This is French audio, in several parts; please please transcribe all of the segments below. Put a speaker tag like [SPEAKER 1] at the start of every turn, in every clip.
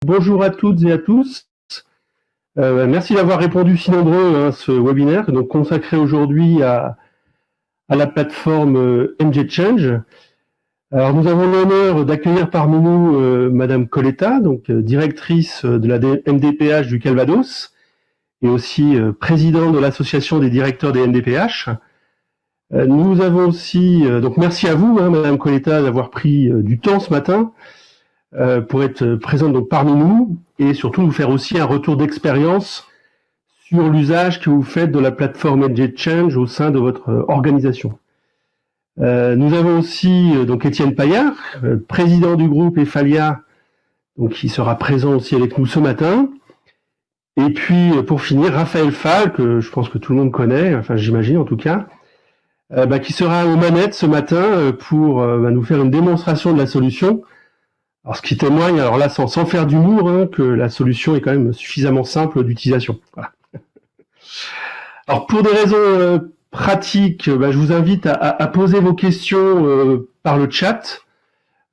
[SPEAKER 1] Bonjour à toutes et à tous. Merci d'avoir répondu si nombreux à ce webinaire donc consacré aujourd'hui à la plateforme MJ Change. Alors nous avons l'honneur d'accueillir parmi nous Madame Coletta, donc directrice de la MDPH du Calvados et aussi présidente de l'association des directeurs des MDPH. Nous avons aussi, donc merci à vous, Madame Coletta, d'avoir pris du temps ce matin pour être présente donc parmi nous et surtout nous faire aussi un retour d'expérience sur l'usage que vous faites de la plateforme MJ Change au sein de votre organisation. Nous avons aussi donc Étienne Paillard, président du groupe Efalia, donc qui sera présent aussi avec nous ce matin. Et puis pour finir, Raphaël Fall, que je pense que tout le monde connaît, enfin j'imagine en tout cas, qui sera aux manettes ce matin pour nous faire une démonstration de la solution. Alors, ce qui témoigne, alors là, sans faire d'humour, que la solution est quand même suffisamment simple d'utilisation. Voilà. Alors, pour des raisons pratiques, je vous invite à poser vos questions par le chat.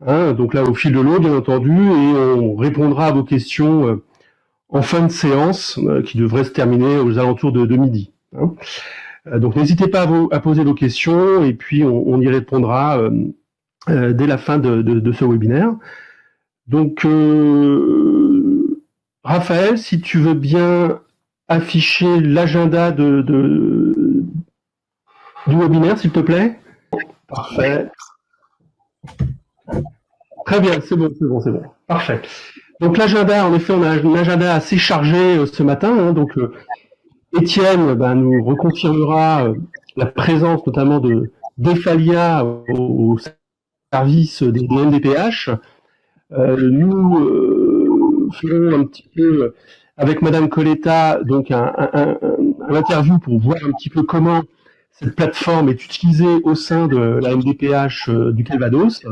[SPEAKER 1] Donc là, au fil de l'eau, bien entendu, et on répondra à vos questions en fin de séance, qui devrait se terminer aux alentours de midi. Donc, n'hésitez pas à poser vos questions, et puis on y répondra dès la fin de ce webinaire. Donc, Raphaël, si tu veux bien afficher l'agenda du webinaire, s'il te plaît. Parfait. Très bien, c'est bon. Parfait. Donc l'agenda, en effet, on a un agenda assez chargé ce matin. Donc Étienne nous reconfirmera la présence notamment d'Efalia au service des MDPH. Nous ferons un petit peu avec Madame Coletta donc un interview pour voir un petit peu comment cette plateforme est utilisée au sein de la MDPH du Calvados,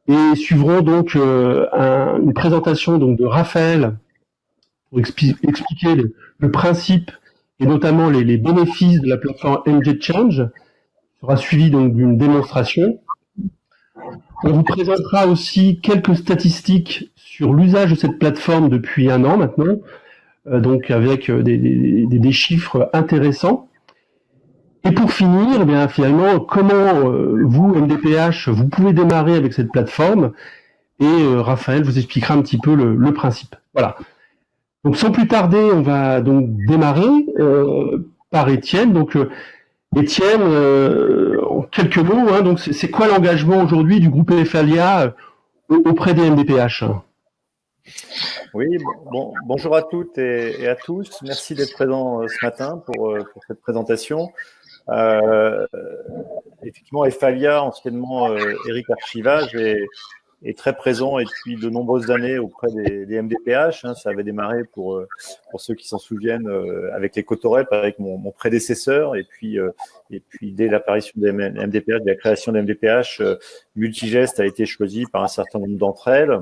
[SPEAKER 1] et suivront donc une présentation donc de Raphaël pour expliquer le principe et notamment les bénéfices de la plateforme MJ Change. Il sera suivi donc d'une démonstration. On vous présentera aussi quelques statistiques sur l'usage de cette plateforme depuis 1 an maintenant, donc avec des chiffres intéressants. Et pour finir, finalement, comment vous, MDPH, vous pouvez démarrer avec cette plateforme, et Raphaël vous expliquera un petit peu le principe. Voilà. Donc sans plus tarder, on va donc démarrer par Étienne. Donc Étienne, en quelques mots, donc c'est quoi l'engagement aujourd'hui du groupe Efalia auprès des MDPH?
[SPEAKER 2] Oui, bonjour à toutes et à tous. Merci d'être présents ce matin pour cette présentation. Effectivement, Efalia, anciennement Eric Archivage, est très présent et depuis de nombreuses années auprès des MDPH. Ça avait démarré pour ceux qui s'en souviennent avec les Cotorep, avec mon prédécesseur, et puis dès l'apparition des MDPH, de la création des MDPH, Multigest a été choisi par un certain nombre d'entre elles.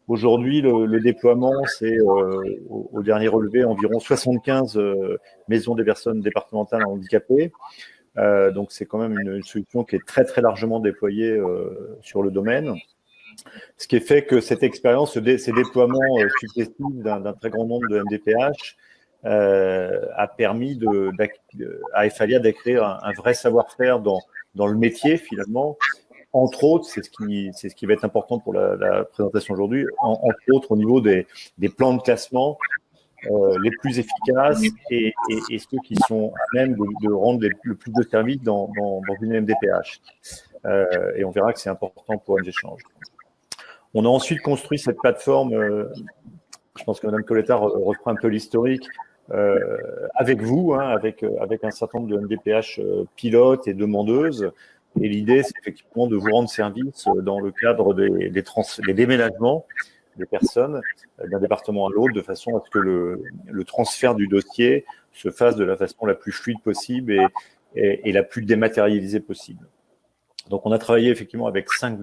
[SPEAKER 2] Aujourd'hui, le déploiement, c'est au dernier relevé environ 75 maisons des personnes départementales handicapées. Donc c'est quand même une solution qui est très très largement déployée sur le domaine. Ce qui fait que cette expérience, ces déploiements successifs d'un très grand nombre de MDPH a permis à Efalia d'acquérir un vrai savoir-faire dans le métier finalement. Entre autres, c'est ce qui va être important pour la présentation aujourd'hui, entre autres au niveau des plans de classement les plus efficaces et ceux qui sont à même de rendre le plus de services dans une MDPH. Et on verra que c'est important pour MJ Change. On a ensuite construit cette plateforme, je pense que Mme Coletta reprend un peu l'historique, avec vous, avec un certain nombre de MDPH pilotes et demandeuses. Et l'idée, c'est effectivement de vous rendre service dans le cadre des déménagements des personnes d'un département à l'autre, de façon à ce que le transfert du dossier se fasse de la façon la plus fluide possible et la plus dématérialisée possible. Donc, on a travaillé effectivement avec 5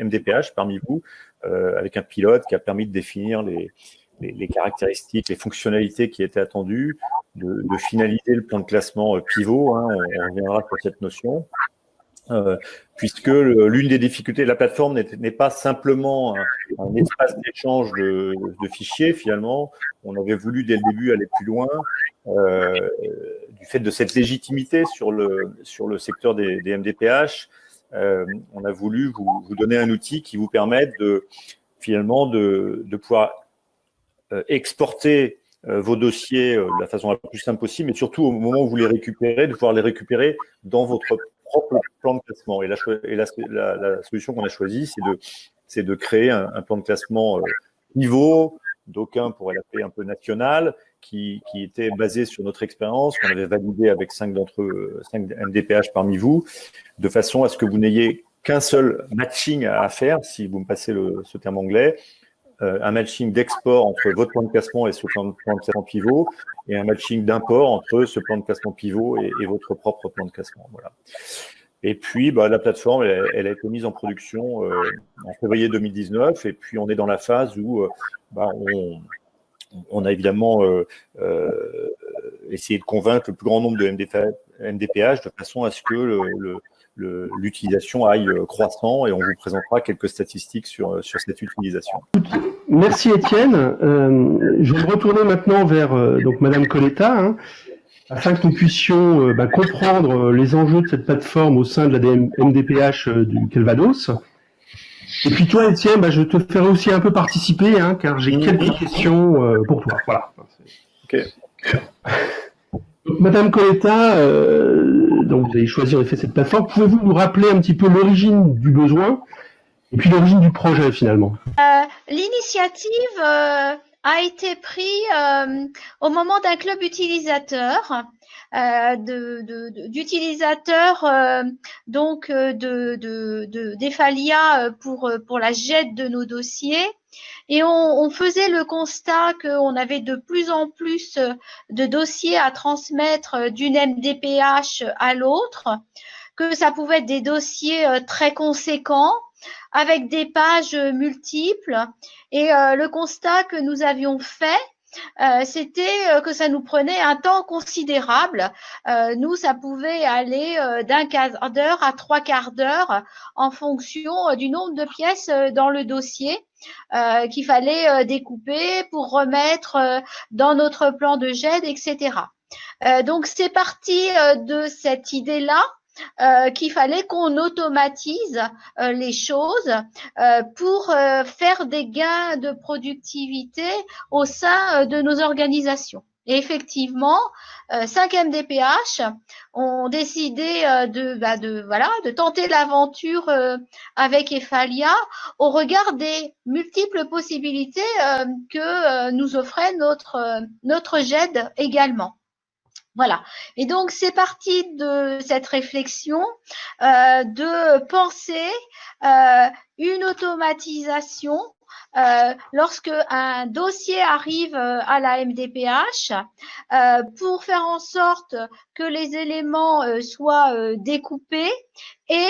[SPEAKER 2] MDPH parmi vous, avec un pilote qui a permis de définir les caractéristiques, les fonctionnalités qui étaient attendues, de finaliser le plan de classement pivot, on reviendra sur cette notion. puisque l'une des difficultés de la plateforme n'est pas simplement un espace d'échange de fichiers, finalement. On avait voulu dès le début aller plus loin, du fait de cette légitimité sur le secteur des MDPH. On a voulu vous donner un outil qui vous permette finalement de pouvoir exporter vos dossiers de la façon la plus simple possible, mais surtout au moment où vous les récupérez, de pouvoir les récupérer dans votre propre plan de classement. Et la solution qu'on a choisie, c'est de créer un plan de classement pivot, d'aucuns pourraient l'appeler un peu national, qui était basé sur notre expérience, qu'on avait validé avec 5 MDPH parmi vous, de façon à ce que vous n'ayez qu'un seul matching à faire, si vous me passez ce terme anglais, un matching d'export entre votre plan de classement et ce plan de classement pivot, et un matching d'import entre ce plan de classement pivot et votre propre plan de classement. Voilà. Et puis, la plateforme, elle a été mise en production en février 2019, et puis on est dans la phase où on a évidemment essayé de convaincre le plus grand nombre de MDPH de façon à ce que l'utilisation aille croissant, et on vous présentera quelques statistiques sur cette utilisation.
[SPEAKER 1] Merci Étienne. Je vais me retourner maintenant vers donc Madame Coletta, afin que nous puissions comprendre les enjeux de cette plateforme au sein de la MDPH du Calvados. Et puis toi, Étienne, je te ferai aussi un peu participer, car j'ai quelques questions pour toi. Voilà.
[SPEAKER 2] Okay.
[SPEAKER 1] Donc, Madame Coletta, donc vous avez choisi en effet cette plateforme. Pouvez-vous nous rappeler un petit peu l'origine du besoin et puis l'origine du projet finalement?
[SPEAKER 3] L'initiative a été prise au moment d'un club utilisateur, d'utilisateurs d'Ephalia pour la GED de nos dossiers. Et on faisait le constat qu'on avait de plus en plus de dossiers à transmettre d'une MDPH à l'autre, que ça pouvait être des dossiers très conséquents, avec des pages multiples. Et le constat que nous avions fait, c'était que ça nous prenait un temps considérable. Nous, ça pouvait aller d'un quart d'heure à 3 quarts d'heure en fonction du nombre de pièces dans le dossier qu'il fallait découper pour remettre dans notre plan de GED, etc. Donc, c'est parti de cette idée-là. Qu'il fallait qu'on automatise les choses pour faire des gains de productivité au sein de nos organisations. Et effectivement, 5 MDPH ont décidé de tenter l'aventure avec Ephalia au regard des multiples possibilités que nous offrait notre GED également. Voilà. Et donc, c'est parti de cette réflexion de penser une automatisation lorsque un dossier arrive à la MDPH pour faire en sorte que les éléments soient découpés et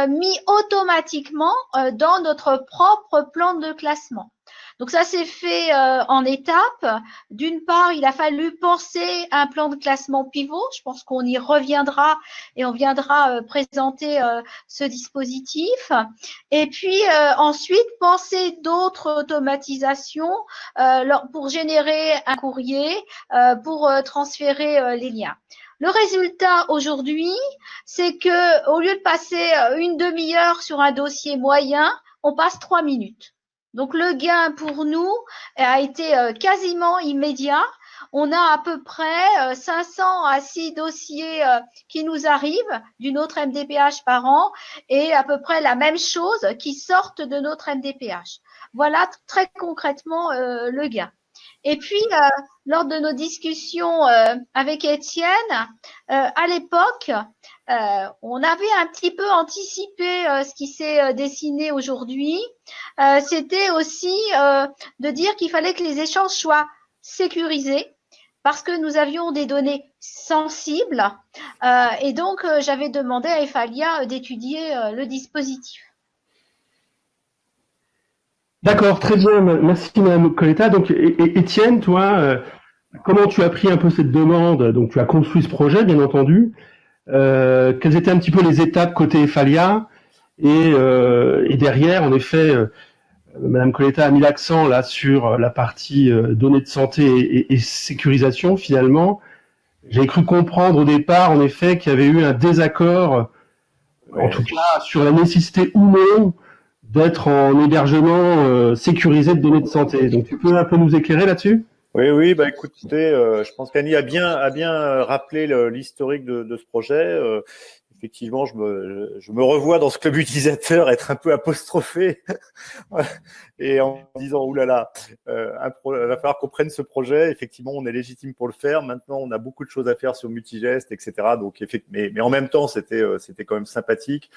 [SPEAKER 3] mis automatiquement dans notre propre plan de classement. Donc ça s'est fait en étapes. D'une part, il a fallu penser un plan de classement pivot. Je pense qu'on y reviendra et on viendra présenter ce dispositif. Et puis ensuite, penser d'autres automatisations pour générer un courrier, pour transférer les liens. Le résultat aujourd'hui, c'est que au lieu de passer une demi-heure sur un dossier moyen, on passe 3 minutes. Donc, le gain pour nous a été quasiment immédiat. On a à peu près 500 à 6 dossiers qui nous arrivent d'une autre MDPH par an et à peu près la même chose qui sortent de notre MDPH. Voilà très concrètement le gain. Et puis, lors de nos discussions avec Étienne, à l'époque, on avait un petit peu anticipé ce qui s'est dessiné aujourd'hui. C'était aussi de dire qu'il fallait que les échanges soient sécurisés parce que nous avions des données sensibles. Et donc, j'avais demandé à Ephalia d'étudier le dispositif.
[SPEAKER 1] D'accord, très bien. Merci Madame Coletta. Donc, Étienne, toi, comment tu as pris un peu cette demande? Donc, tu as construit ce projet, bien entendu. quelles étaient un petit peu les étapes côté Efalia et derrière, en effet, Madame Coletta a mis l'accent là sur la partie données de santé et sécurisation finalement. J'ai cru comprendre au départ, en effet, qu'il y avait eu un désaccord, en tout cas, sur la nécessité ou non d'être en hébergement sécurisé de données de santé. Donc, tu peux un peu nous éclairer là-dessus ?
[SPEAKER 2] Oui, bah écoutez, je pense qu'Annie a bien rappelé l'historique de ce projet. Effectivement, je me revois dans ce club utilisateur être un peu apostrophé et en disant oulala, il va falloir qu'on prenne ce projet. Effectivement, on est légitime pour le faire. Maintenant, on a beaucoup de choses à faire sur Multigest, etc. Donc, mais en même temps, c'était quand même sympathique.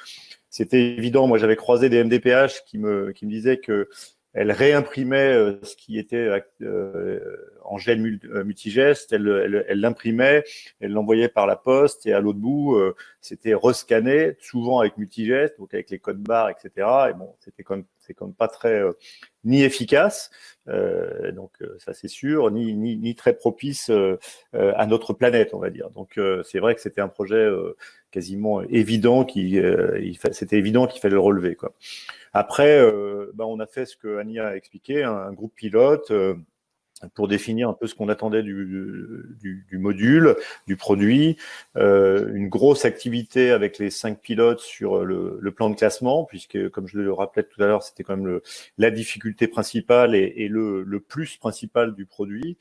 [SPEAKER 2] C'était évident. Moi, j'avais croisé des MDPH qui me disaient que elle réimprimait ce qui était en gel multigeste, elle l'imprimait, elle l'envoyait par la poste et à l'autre bout, c'était rescanné, souvent avec multigeste, donc avec les codes barres, etc. Et bon, c'est quand même pas très ni efficace, donc ça c'est sûr, ni très propice à notre planète, on va dire. Donc c'est vrai que c'était un projet quasiment évident, c'était évident qu'il fallait le relever, quoi. Après, on a fait ce que Annie a expliqué, un groupe pilote pour définir un peu ce qu'on attendait du module, du produit, une grosse activité avec les 5 pilotes sur le plan de classement, puisque, comme je le rappelais tout à l'heure, c'était quand même la difficulté principale et le plus principal du produit.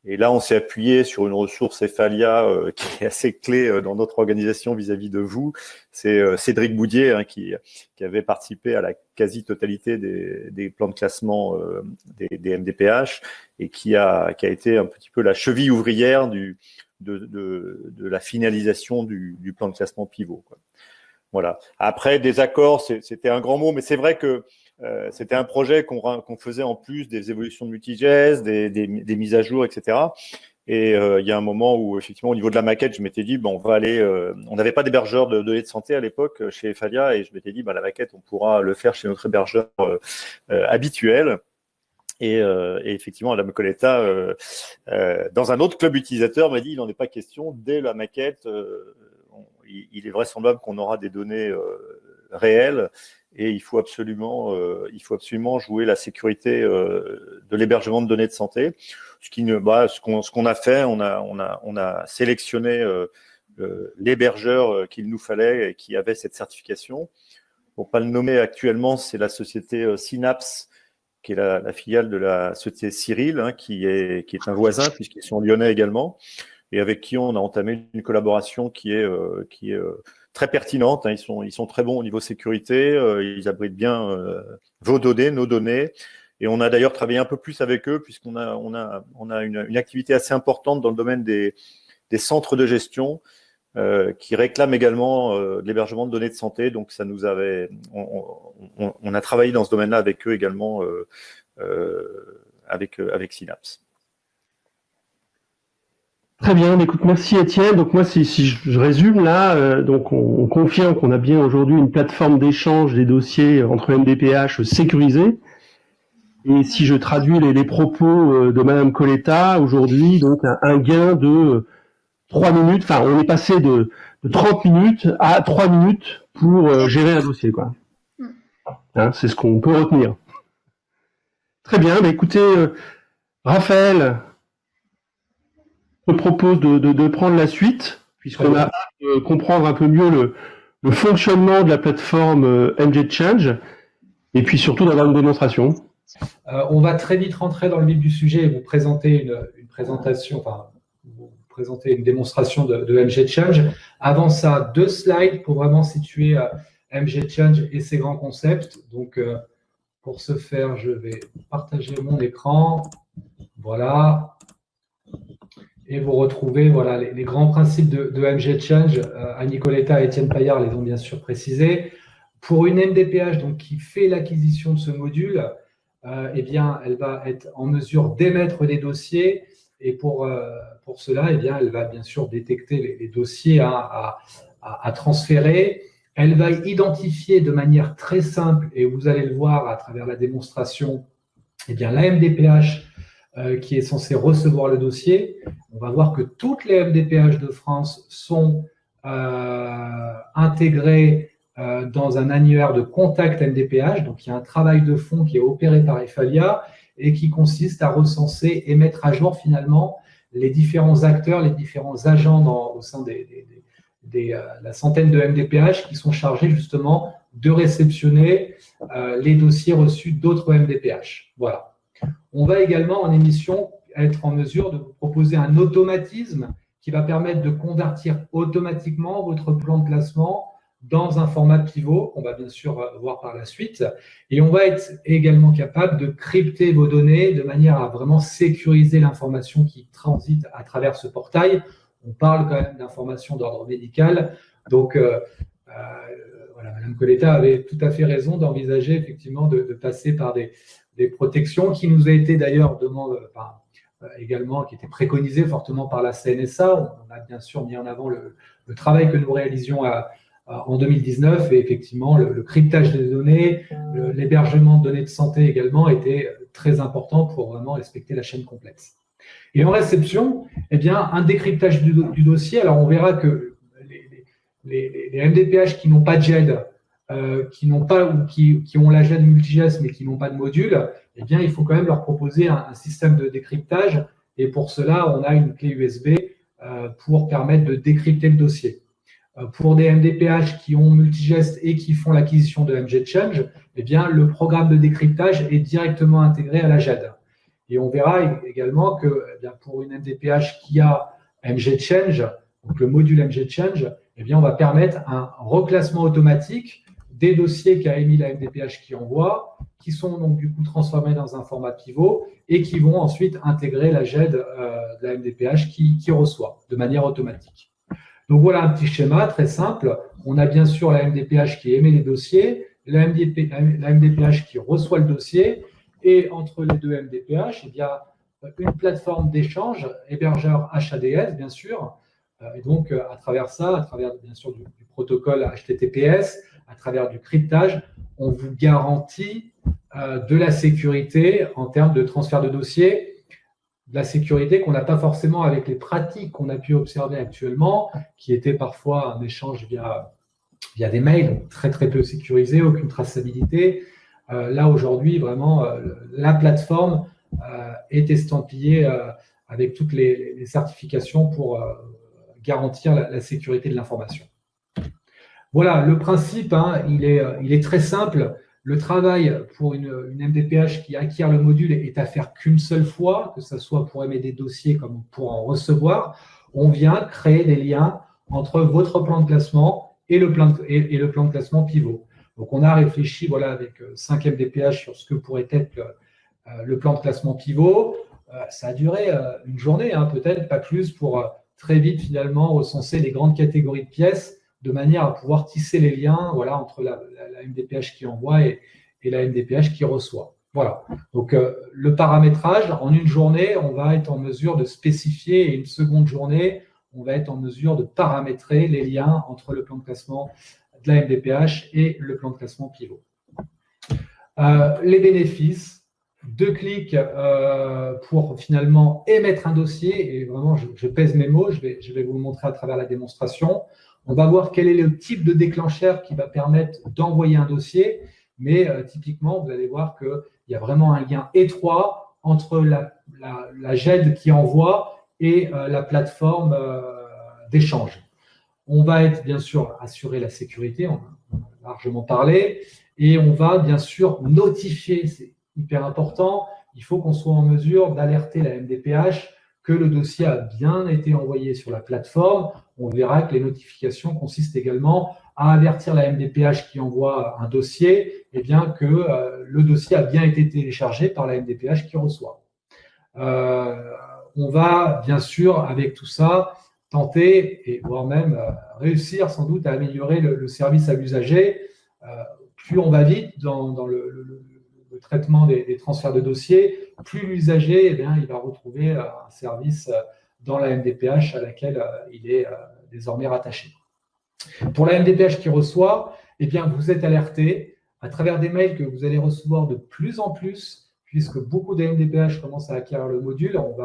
[SPEAKER 2] Et là, on s'est appuyé sur une ressource Efalia qui est assez clé dans notre organisation vis-à-vis de vous. C'est Cédric Boudier qui avait participé à la quasi-totalité des plans de classement des MDPH et qui a été un petit peu la cheville ouvrière de la finalisation du plan de classement pivot, quoi. Voilà. Après, des accords, c'était un grand mot, mais c'est vrai que c'était un projet qu'on faisait en plus des évolutions de multigest, des mises à jour, etc. Et il y a un moment où, effectivement, au niveau de la maquette, je m'étais dit, on va aller. On n'avait pas d'hébergeur de données de santé à l'époque chez Efalia, et je m'étais dit, la maquette, on pourra le faire chez notre hébergeur habituel. Et effectivement, Madame Coletta, dans un autre club utilisateur, m'a dit, il n'en est pas question. Dès la maquette, il est vraisemblable qu'on aura des données réelles. Et il faut absolument jouer la sécurité de l'hébergement de données de santé. Ce qu'on a fait, on a sélectionné l'hébergeur qu'il nous fallait et qui avait cette certification. Pour pas le nommer actuellement, c'est la société Synapse, qui est la filiale de la société Cyril, qui est un voisin puisqu'ils sont lyonnais également, et avec qui on a entamé une collaboration qui est très pertinente. Ils sont très bons au niveau sécurité, ils abritent bien vos données, nos données, et on a d'ailleurs travaillé un peu plus avec eux puisqu'on a une activité assez importante dans le domaine des centres de gestion qui réclament également de l'hébergement de données de santé. Donc ça nous avait, on a travaillé dans ce domaine-là avec eux également, avec Synapse.
[SPEAKER 1] Très bien, écoute, merci Étienne. Donc moi, si je résume là, donc on confirme qu'on a bien aujourd'hui une plateforme d'échange des dossiers entre MDPH sécurisée. Et si je traduis les propos de Madame Coletta, aujourd'hui, donc un gain de 3 minutes, enfin on est passé de 30 minutes à 3 minutes pour gérer un dossier, quoi. C'est ce qu'on peut retenir. Très bien, écoutez, Raphaël, je propose de prendre la suite, puisqu'on a hâte de comprendre un peu mieux le fonctionnement de la plateforme MJ Change, et puis surtout d'avoir une démonstration.
[SPEAKER 4] On va très vite rentrer dans le vif du sujet et vous présenter une présentation, enfin, vous présenter une démonstration de MJ Change. Avant ça, 2 slides pour vraiment situer MJ Change et ses grands concepts. Donc, pour ce faire, je vais partager mon écran. Voilà. Et vous retrouvez les grands principes de MJ Change. Annie Coletta et Étienne Paillard les ont bien sûr précisés. Pour une MDPH donc, qui fait l'acquisition de ce module, eh bien, elle va être en mesure d'émettre des dossiers et pour cela, eh bien, elle va bien sûr détecter les dossiers à transférer. Elle va identifier de manière très simple, et vous allez le voir à travers la démonstration, eh bien, la MDPH qui est censée recevoir le dossier. On va voir que toutes les MDPH de France sont intégré dans un annuaire de contact MDPH. Donc, il y a un travail de fond qui est opéré par Efalia et qui consiste à recenser et mettre à jour finalement les différents acteurs, les différents agents au sein de la centaine de MDPH qui sont chargés justement de réceptionner les dossiers reçus d'autres MDPH. Voilà. On va également en émission être en mesure de vous proposer un automatisme qui va permettre de convertir automatiquement votre plan de classement dans un format pivot qu'on va bien sûr voir par la suite. Et on va être également capable de crypter vos données de manière à vraiment sécuriser l'information qui transite à travers ce portail. On parle quand même d'informations d'ordre médical. Donc, voilà, Madame Coletta avait tout à fait raison d'envisager effectivement de passer par des protections qui nous a été d'ailleurs demandé, également, qui était préconisé fortement par la CNSA. On a bien sûr mis en avant le travail que nous réalisions en 2019 et effectivement le cryptage des données, l'hébergement de données de santé également était très important pour vraiment respecter la chaîne complexe. Et en réception, eh bien, un décryptage du dossier. Alors, on verra que les MDPH qui n'ont pas de GED, qui n'ont pas ou qui ont la GED multigest mais qui n'ont pas de module, eh bien, il faut quand même leur proposer un système de décryptage. Et pour cela, on a une clé USB pour permettre de décrypter le dossier. Pour des MDPH qui ont multigest et qui font l'acquisition de MGChange, eh bien, le programme de décryptage est directement intégré à la GED. Et on verra également que eh bien, pour une MDPH qui a MGChange, donc le module MGChange, eh bien, on va permettre un reclassement automatique des dossiers qu'a émis la MDPH qui envoie, qui sont donc du coup transformés dans un format pivot et qui vont ensuite intégrer la GED de la MDPH qui reçoit de manière automatique. Donc voilà un petit schéma très simple. On a bien sûr la MDPH qui émet les dossiers, la MDPH qui reçoit le dossier, et entre les deux MDPH, il y a une plateforme d'échange, hébergeur HADS bien sûr, et donc à travers ça, à travers bien sûr du protocole HTTPS, à travers du cryptage, on vous garantit de la sécurité en termes de transfert de dossiers, de la sécurité qu'on n'a pas forcément avec les pratiques qu'on a pu observer actuellement, qui étaient parfois un échange via des mails, très très peu sécurisés, aucune traçabilité. Là aujourd'hui, vraiment, la plateforme est estampillée avec toutes les certifications pour garantir la sécurité de l'information. Voilà, le principe, hein, il est très simple. Le travail pour une MDPH qui acquiert le module est à faire qu'une seule fois, que ce soit pour émettre des dossiers comme pour en recevoir. On vient créer des liens entre votre plan de classement et le plan de classement pivot. Donc, on a réfléchi voilà, avec 5 MDPH sur ce que pourrait être le plan de classement pivot. Ça a duré une journée, hein, peut-être, pas plus, pour très vite finalement recenser les grandes catégories de pièces de manière à pouvoir tisser les liens voilà, entre la MDPH qui envoie et la MDPH qui reçoit. Voilà. Donc, le paramétrage, en une journée, on va être en mesure de spécifier, et une seconde journée, on va être en mesure de paramétrer les liens entre le plan de classement de la MDPH et le plan de classement pivot. Les bénéfices, 2 clics pour finalement émettre un dossier, et vraiment je pèse mes mots, je vais vous le montrer à travers la démonstration. On va voir quel est le type de déclencheur qui va permettre d'envoyer un dossier, mais typiquement, vous allez voir qu'il y a vraiment un lien étroit entre la GED qui envoie et la plateforme d'échange. On va être bien sûr assurer la sécurité, on a largement parlé, et on va bien sûr notifier, c'est hyper important, il faut qu'on soit en mesure d'alerter la MDPH que le dossier a bien été envoyé sur la plateforme. On verra que les notifications consistent également à avertir la MDPH qui envoie un dossier eh bien, que le dossier a bien été téléchargé par la MDPH qui reçoit. On va bien sûr, avec tout ça, tenter et voire même réussir sans doute à améliorer le service à l'usager. Plus on va vite dans le traitement des transferts de dossiers, plus l'usager eh il va retrouver un service dans la MDPH à laquelle il est désormais rattaché. Pour la MDPH qui reçoit, eh bien, vous êtes alerté à travers des mails que vous allez recevoir de plus en plus, puisque beaucoup de MDPH commencent à acquérir le module. On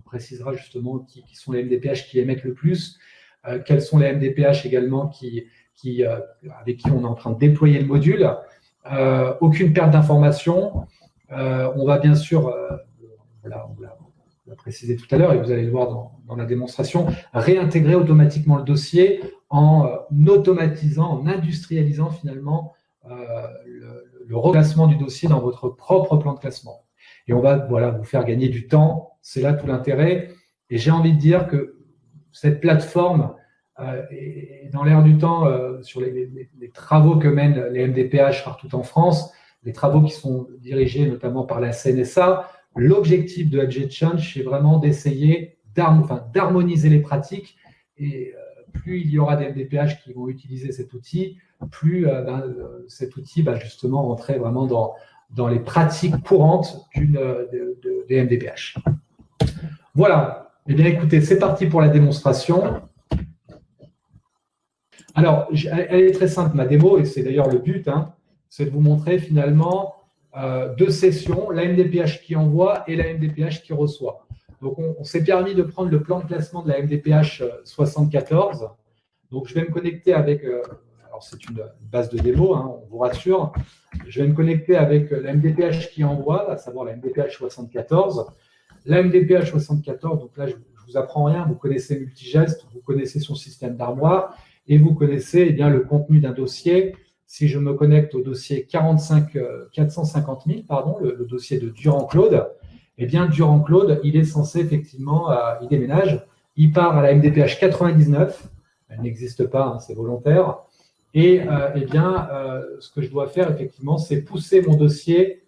[SPEAKER 4] précisera justement qui sont les MDPH qui émettent le plus. quels sont les MDPH également avec qui on est en train de déployer le module. Aucune perte d'information. On va bien sûr, on l'a précisé tout à l'heure et vous allez le voir dans la démonstration, réintégrer automatiquement le dossier en automatisant, en industrialisant finalement le reclassement du dossier dans votre propre plan de classement. Et on va vous faire gagner du temps. C'est là tout l'intérêt. Et j'ai envie de dire que cette plateforme est dans l'air du temps sur les travaux que mènent les MDPH partout en France, les travaux qui sont dirigés notamment par la CNSA. L'objectif de MGChange, c'est vraiment d'essayer d'harmoniser les pratiques. Et plus il y aura des MDPH qui vont utiliser cet outil, plus cet outil va justement rentrer vraiment dans les pratiques courantes des MDPH. Voilà. Eh bien, écoutez, c'est parti pour la démonstration. Alors, elle est très simple, ma démo, et c'est d'ailleurs le but, c'est de vous montrer finalement deux sessions, la MDPH qui envoie et la MDPH qui reçoit. Donc, on s'est permis de prendre le plan de classement de la MDPH 74. Donc, je vais me connecter avec, alors c'est une base de démo, on vous rassure. Je vais me connecter avec la MDPH qui envoie, à savoir la MDPH 74. La MDPH 74, donc là, je ne vous apprends rien, vous connaissez Multigest, vous connaissez son système d'armoire et vous connaissez le contenu d'un dossier. Si je me connecte au dossier 450 000, le dossier de Durand-Claude, eh bien, Durand-Claude, il est censé effectivement, il déménage, il part à la MDPH 99, elle n'existe pas, c'est volontaire, et ce que je dois faire effectivement, c'est pousser mon dossier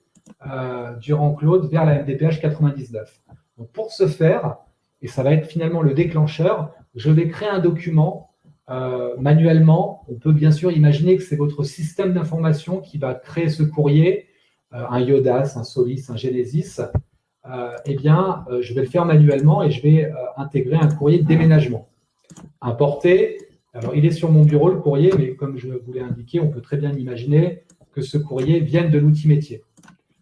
[SPEAKER 4] Durand-Claude vers la MDPH 99. Donc, pour ce faire, et ça va être finalement le déclencheur, je vais créer un document manuellement. On peut bien sûr imaginer que c'est votre système d'information qui va créer ce courrier, un IODAS, un SOLIS, un Genesis. Je vais le faire manuellement et je vais intégrer un courrier de déménagement. Importer. Alors, il est sur mon bureau, le courrier, mais comme je vous l'ai indiqué, on peut très bien imaginer que ce courrier vienne de l'outil métier.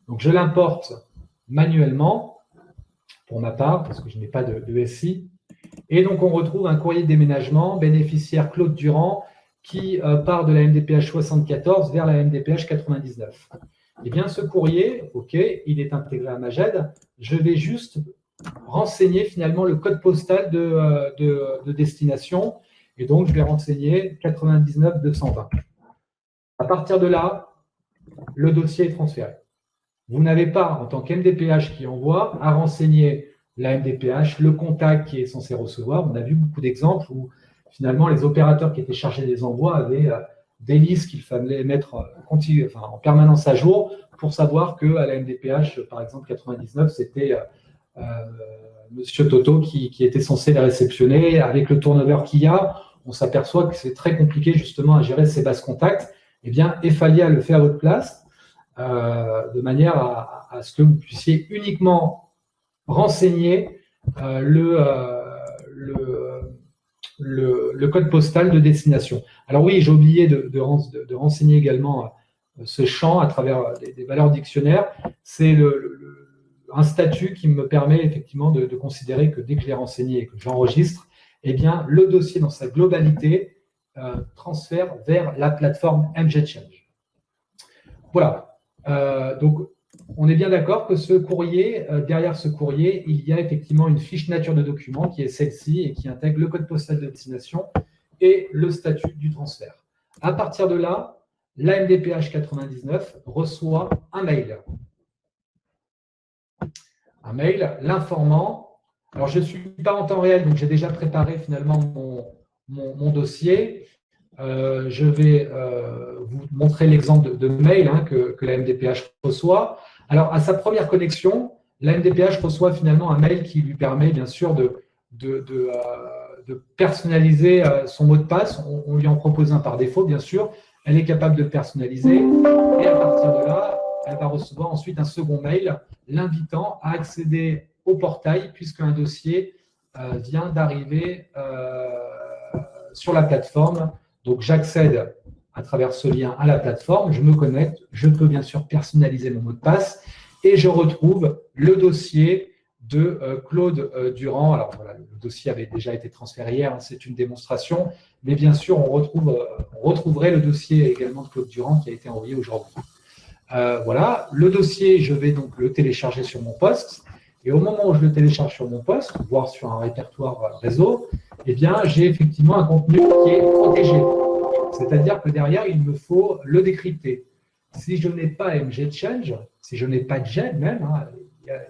[SPEAKER 4] Donc, je l'importe manuellement, pour ma part, parce que je n'ai pas de SI. Et donc, on retrouve un courrier de déménagement, bénéficiaire Claude Durand, qui part de la MDPH 74 vers la MDPH 99. Eh bien, ce courrier, OK, il est intégré à Maged. Je vais juste renseigner finalement le code postal de destination. Et donc, je vais renseigner 99 220. À partir de là, le dossier est transféré. Vous n'avez pas, en tant qu'MDPH qui envoie, à renseigner la MDPH, le contact qui est censé recevoir. On a vu beaucoup d'exemples où finalement les opérateurs qui étaient chargés des envois avaient des listes qu'il fallait mettre en permanence à jour pour savoir qu'à la MDPH, par exemple 99, c'était Monsieur Toto qui était censé les réceptionner. Avec le turnover qu'il y a, on s'aperçoit que c'est très compliqué justement à gérer ces bases contacts. Eh bien, Efalia le fait à votre place de manière à ce que vous puissiez uniquement renseigner le code postal de destination. Alors oui, j'ai oublié de renseigner également ce champ à travers des valeurs dictionnaires. C'est un statut qui me permet effectivement de considérer que dès que je l'ai renseigné et que j'enregistre, eh bien, le dossier dans sa globalité transfère vers la plateforme MGChange. Voilà. Donc, on est bien d'accord que ce courrier, derrière ce courrier, il y a effectivement une fiche nature de document qui est celle-ci et qui intègre le code postal de destination et le statut du transfert. À partir de là, la MDPH 99 reçoit un mail. Un mail l'informant. Alors, je ne suis pas en temps réel, donc j'ai déjà préparé finalement mon dossier. Je vais vous montrer l'exemple de mail que la MDPH reçoit. Alors, à sa première connexion, la MDPH reçoit finalement un mail qui lui permet bien sûr de personnaliser son mot de passe. On lui en propose un par défaut, bien sûr. Elle est capable de le personnaliser. Et à partir de là, elle va recevoir ensuite un second mail l'invitant à accéder au portail puisqu'un dossier vient d'arriver sur la plateforme. Donc, j'accède à travers ce lien à la plateforme, je me connecte, je peux bien sûr personnaliser mon mot de passe et je retrouve le dossier de Claude Durand. Alors voilà, le dossier avait déjà été transféré hier, hein, c'est une démonstration, mais bien sûr, on retrouverait le dossier également de Claude Durand qui a été envoyé aujourd'hui. Voilà, le dossier, je vais donc le télécharger sur mon poste, et au moment où je le télécharge sur mon poste, voire sur un répertoire réseau, eh bien, j'ai effectivement un contenu qui est protégé. C'est-à-dire que derrière, il me faut le décrypter. Si je n'ai pas MGChange, si je n'ai pas de GED même, hein, il y a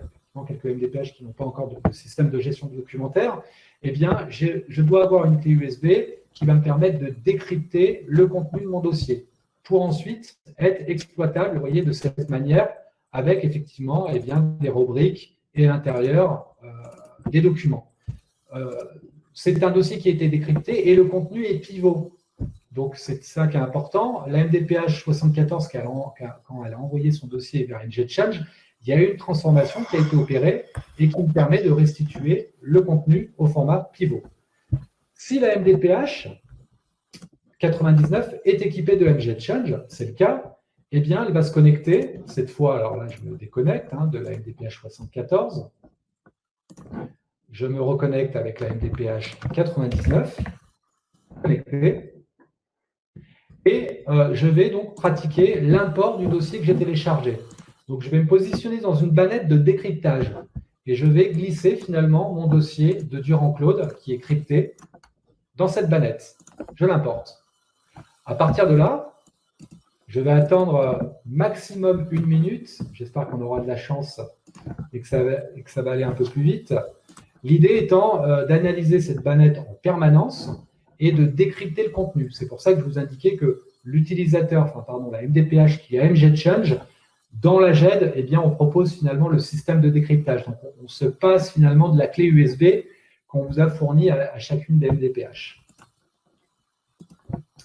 [SPEAKER 4] quelques MDPH qui n'ont pas encore de système de gestion de documentaire, eh bien, je dois avoir une clé USB qui va me permettre de décrypter le contenu de mon dossier pour ensuite être exploitable, vous voyez, de cette manière, avec effectivement eh bien, des rubriques et à l'intérieur des documents. C'est un dossier qui a été décrypté et le contenu est pivot. Donc, c'est ça qui est important. La MDPH 74, quand elle a envoyé son dossier vers MGChange, il y a eu une transformation qui a été opérée et qui me permet de restituer le contenu au format pivot. Si la MDPH 99 est équipée de MGChange, c'est le cas, eh bien, elle va se connecter, cette fois, alors là, je me déconnecte de la MDPH 74, je me reconnecte avec la MDPH 99, connecté, et je vais donc pratiquer l'import du dossier que j'ai téléchargé. Donc, je vais me positionner dans une bannette de décryptage et je vais glisser finalement mon dossier de Durand-Claude qui est crypté dans cette bannette. Je l'importe. À partir de là, je vais attendre maximum 1 minute. J'espère qu'on aura de la chance et que ça va aller un peu plus vite. L'idée étant d'analyser cette bannette en permanence et de décrypter le contenu. C'est pour ça que je vous indiquais que l'utilisateur, la MDPH qui a MGChange, dans la GED, eh bien, on propose finalement le système de décryptage. Donc, on se passe finalement de la clé USB qu'on vous a fournie à chacune des MDPH.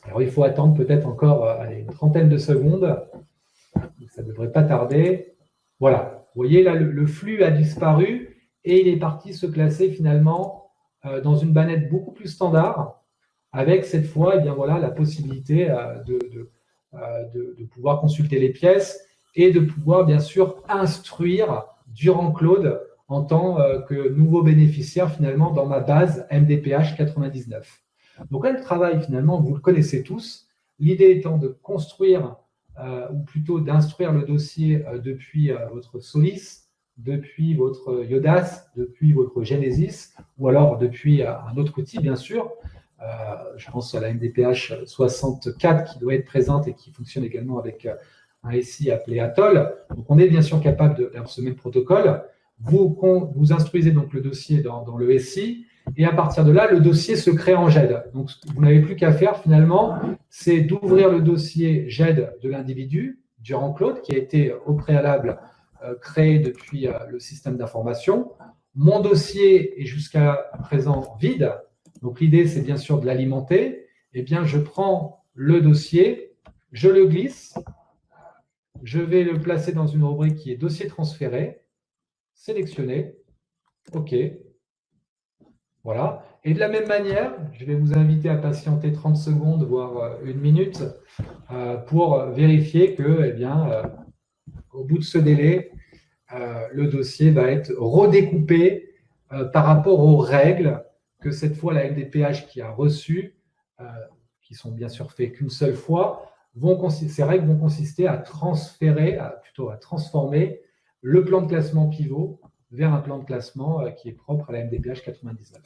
[SPEAKER 4] Alors, il faut attendre peut-être encore une trentaine de secondes. Ça ne devrait pas tarder. Voilà. Vous voyez, là, le flux a disparu et il est parti se classer finalement dans une bannette beaucoup plus standard avec cette fois eh bien, voilà, la possibilité de pouvoir consulter les pièces et de pouvoir bien sûr instruire Durand-Claude en tant que nouveau bénéficiaire finalement dans ma base MDPH 99. Donc là, le travail finalement, vous le connaissez tous. L'idée étant de construire ou plutôt d'instruire le dossier depuis votre Solis, depuis votre Yodas, depuis votre Genesis ou alors depuis un autre outil bien sûr. Je pense à la MDPH 64 qui doit être présente et qui fonctionne également avec un SI appelé Atoll. Donc, on est bien sûr capable d'avoir ce même protocole. Vous instruisez donc le dossier dans le SI et à partir de là, le dossier se crée en GED. Donc, vous n'avez plus qu'à faire finalement, c'est d'ouvrir le dossier GED de l'individu, Durand-Claude, qui a été au préalable créé depuis le système d'information. Mon dossier est jusqu'à présent vide. Donc, l'idée, c'est bien sûr de l'alimenter. Eh bien, je prends le dossier, je le glisse, je vais le placer dans une rubrique qui est dossier transféré, sélectionner, OK. Voilà. Et de la même manière, je vais vous inviter à patienter 30 secondes, voire 1 minute, pour vérifier que, eh bien, au bout de ce délai, le dossier va être redécoupé par rapport aux règles que cette fois la MDPH qui a reçues, qui sont bien sûr faites qu'une seule fois, ces règles vont consister à transférer, plutôt à transformer le plan de classement pivot vers un plan de classement qui est propre à la MDPH 99.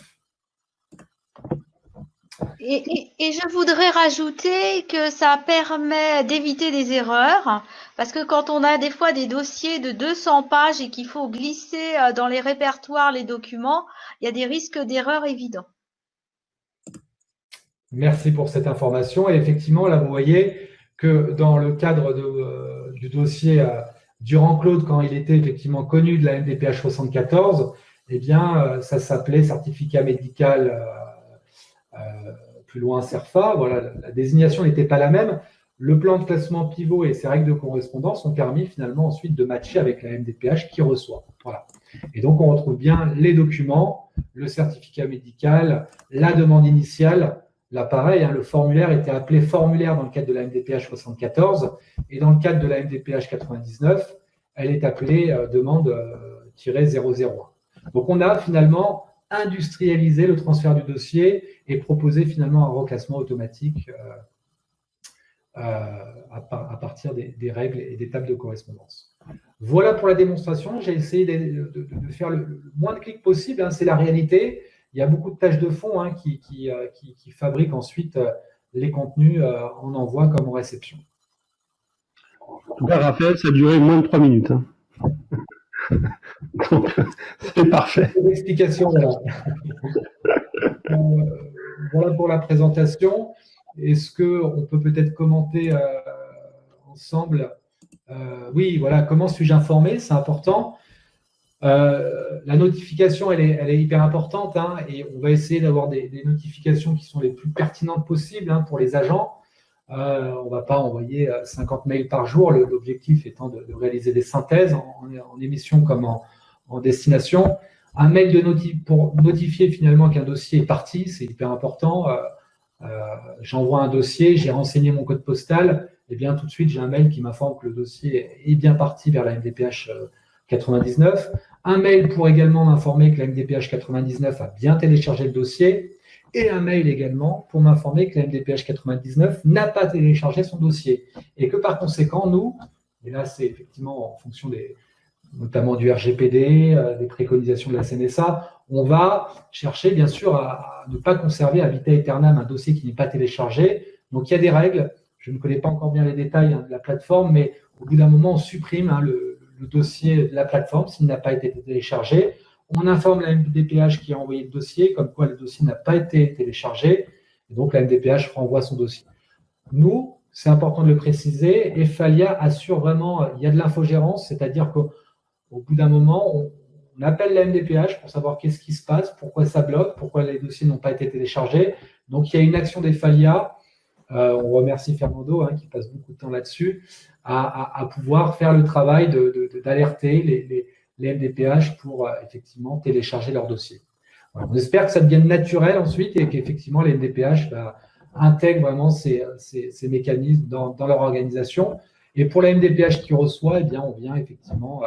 [SPEAKER 3] Et je voudrais rajouter que ça permet d'éviter des erreurs, parce que quand on a des fois des dossiers de 200 pages et qu'il faut glisser dans les répertoires les documents, il y a des risques d'erreurs évidents.
[SPEAKER 4] Merci pour cette information. Et effectivement, là, vous voyez que dans le cadre du dossier Durand-Claude, quand il était effectivement connu de la MDPH 74, eh bien, ça s'appelait certificat médical plus loin CERFA. Voilà, la désignation n'était pas la même. Le plan de classement pivot et ses règles de correspondance ont permis finalement ensuite de matcher avec la MDPH qui reçoit. Voilà. Et donc, on retrouve bien les documents, le certificat médical, la demande initiale. Là, pareil, le formulaire était appelé formulaire dans le cadre de la MDPH 74 et dans le cadre de la MDPH 99, elle est appelée demande-001. Donc, on a finalement industrialisé le transfert du dossier et proposé finalement un reclassement automatique à partir des règles et des tables de correspondance. Voilà pour la démonstration. J'ai essayé de faire le moins de clics possible, hein, c'est la réalité. Il y a beaucoup de tâches de fond hein, qui fabriquent ensuite les contenus en envoi comme en réception.
[SPEAKER 1] En tout cas, Raphaël, ça a duré moins de 3 minutes. Hein. Donc, c'est parfait.
[SPEAKER 4] L'explication, voilà. Voilà pour la présentation. Est-ce qu'on peut peut-être commenter ensemble oui, voilà, comment suis-je informé? C'est important. La notification, elle est hyper importante hein, et on va essayer d'avoir des notifications qui sont les plus pertinentes possibles hein, pour les agents. On ne va pas envoyer 50 mails par jour, l'objectif étant de réaliser des synthèses en émission comme en destination. Un mail pour notifier finalement qu'un dossier est parti, c'est hyper important. J'envoie un dossier, j'ai renseigné mon code postal, et bien tout de suite j'ai un mail qui m'informe que le dossier est bien parti vers la MDPH 99. Un mail pour également m'informer que la MDPH 99 a bien téléchargé le dossier. Et un mail également pour m'informer que la MDPH 99 n'a pas téléchargé son dossier. Et que par conséquent, nous, et là c'est effectivement en fonction notamment du RGPD, des préconisations de la CNSA, on va chercher bien sûr à ne pas conserver à vita aeternam un dossier qui n'est pas téléchargé. Donc il y a des règles, je ne connais pas encore bien les détails hein, de la plateforme, mais au bout d'un moment on supprime hein, le dossier de la plateforme s'il n'a pas été téléchargé. On informe la MDPH qui a envoyé le dossier, comme quoi le dossier n'a pas été téléchargé, et donc la MDPH renvoie son dossier. Nous, c'est important de le préciser, et Falia assure vraiment, il y a de l'infogérance, c'est-à-dire qu'au bout d'un moment, on appelle la MDPH pour savoir qu'est-ce qui se passe, pourquoi ça bloque, pourquoi les dossiers n'ont pas été téléchargés. Donc il y a une action des Falia, on remercie Fernando hein, qui passe beaucoup de temps là-dessus, à pouvoir faire le travail d'alerter les MDPH pour effectivement télécharger leur dossier. Voilà. On espère que ça devienne naturel ensuite et qu'effectivement les MDPH intègrent vraiment ces mécanismes dans leur organisation. Et pour la MDPH qui reçoit, eh bien, on vient effectivement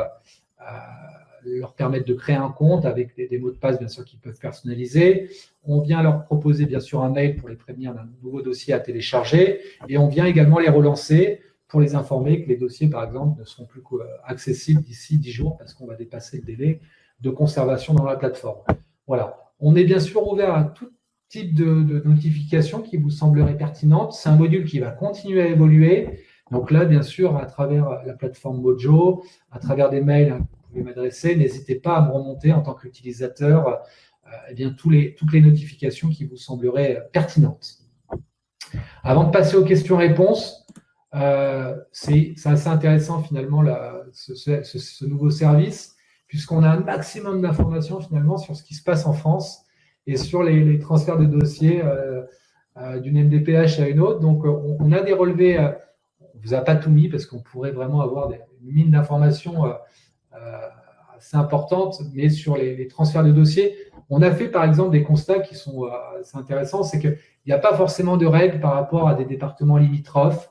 [SPEAKER 4] leur permettre de créer un compte avec des mots de passe bien sûr qu'ils peuvent personnaliser. On vient leur proposer bien sûr un mail pour les prévenir d'un nouveau dossier à télécharger et on vient également les relancer pour les informer que les dossiers, par exemple, ne seront plus accessibles d'ici 10 jours parce qu'on va dépasser le délai de conservation dans la plateforme. Voilà. On est bien sûr ouvert à tout type de notifications qui vous sembleraient pertinentes. C'est un module qui va continuer à évoluer. Donc là, bien sûr, à travers la plateforme Mojo, à travers des mails que vous pouvez m'adresser, n'hésitez pas à me remonter en tant qu'utilisateur eh bien, toutes les notifications qui vous sembleraient pertinentes. Avant de passer aux questions-réponses, c'est assez intéressant finalement ce nouveau service puisqu'on a un maximum d'informations finalement sur ce qui se passe en France et sur les transferts de dossiers d'une MDPH à une autre. Donc on a des relevés, on ne vous a pas tout mis parce qu'on pourrait vraiment avoir une mine d'informations assez importante, mais sur les transferts de dossiers, on a fait par exemple des constats qui sont assez intéressants, c'est qu'il n'y a pas forcément de règles par rapport à des départements limitrophes.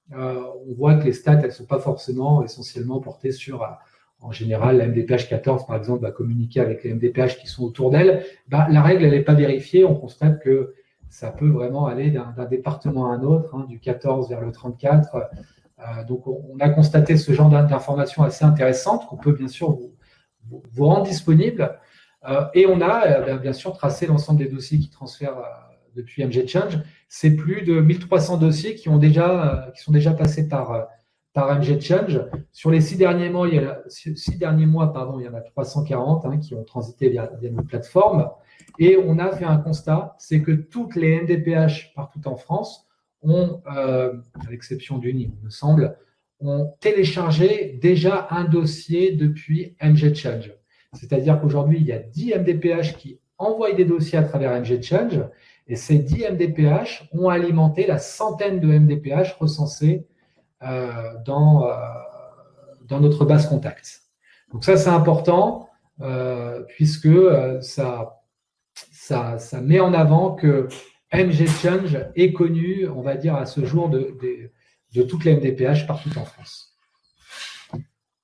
[SPEAKER 4] On voit que les stats, elles ne sont pas forcément essentiellement portées sur, en général, la MDPH 14, par exemple, va communiquer avec les MDPH qui sont autour d'elle. La règle, elle n'est pas vérifiée. On constate que ça peut vraiment aller d'un département à un autre, hein, du 14 vers le 34. Donc, on a constaté ce genre d'informations assez intéressantes qu'on peut bien sûr vous rendre disponibles. Et on a bien sûr tracé l'ensemble des dossiers qui transfèrent depuis MGChange. C'est plus de 1300 dossiers qui sont déjà passés par MGChange. Sur les 6 derniers mois, il y en a 340 hein, qui ont transité via notre plateforme. Et on a fait un constat, c'est que toutes les MDPH partout en France ont, à l'exception d'une, il me semble, ont téléchargé déjà un dossier depuis MGChange. C'est-à-dire qu'aujourd'hui, il y a 10 MDPH qui envoient des dossiers à travers MGChange. Et ces 10 MDPH ont alimenté la centaine de MDPH recensés dans notre base contact. Donc ça, c'est important puisque ça met en avant que MGChange est connu, on va dire, à ce jour de toutes les MDPH partout en France.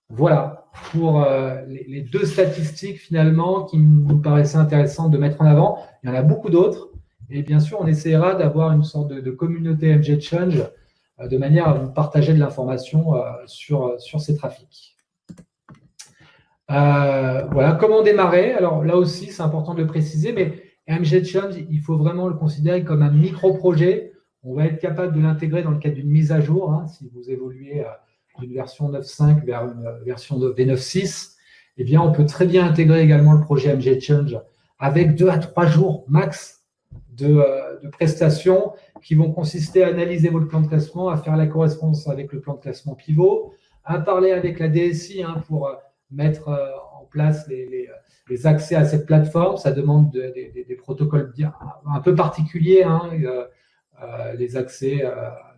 [SPEAKER 4] Voilà pour les deux statistiques finalement qui nous paraissaient intéressantes de mettre en avant. Il y en a beaucoup d'autres. Et bien sûr, on essaiera d'avoir une sorte de communauté MJ Change de manière à vous partager de l'information sur ces trafics. Voilà, comment démarrer? Alors là aussi, c'est important de le préciser, mais MJ Change, il faut vraiment le considérer comme un micro-projet. On va être capable de l'intégrer dans le cadre d'une mise à jour. Hein, si vous évoluez d'une version 9.5 vers une version de V9.6, eh bien, on peut très bien intégrer également le projet MJ Change avec 2 à 3 jours max de prestations qui vont consister à analyser votre plan de classement, à faire la correspondance avec le plan de classement pivot, à parler avec la DSI pour mettre en place les accès à cette plateforme. Ça demande des protocoles bien, un peu particuliers, les accès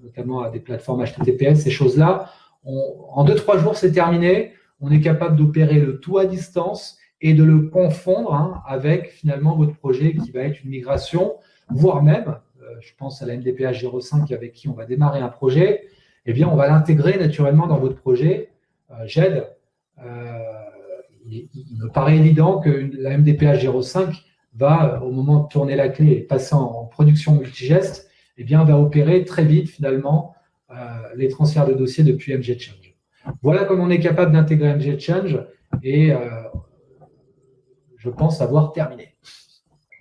[SPEAKER 4] notamment à des plateformes HTTPS, ces choses-là. En 2-3 jours, c'est terminé. On est capable d'opérer le tout à distance et de le confondre avec finalement votre projet qui va être une migration, voire même, je pense à la MDPH 05 avec qui on va démarrer un projet, eh bien, on va l'intégrer naturellement dans votre projet. GED, il me paraît évident que la MDPH 05 va, au moment de tourner la clé et passer en production multigeste, eh bien, va opérer très vite finalement les transferts de dossiers depuis MJ Change. Voilà comment on est capable d'intégrer MJ Change et je pense avoir terminé.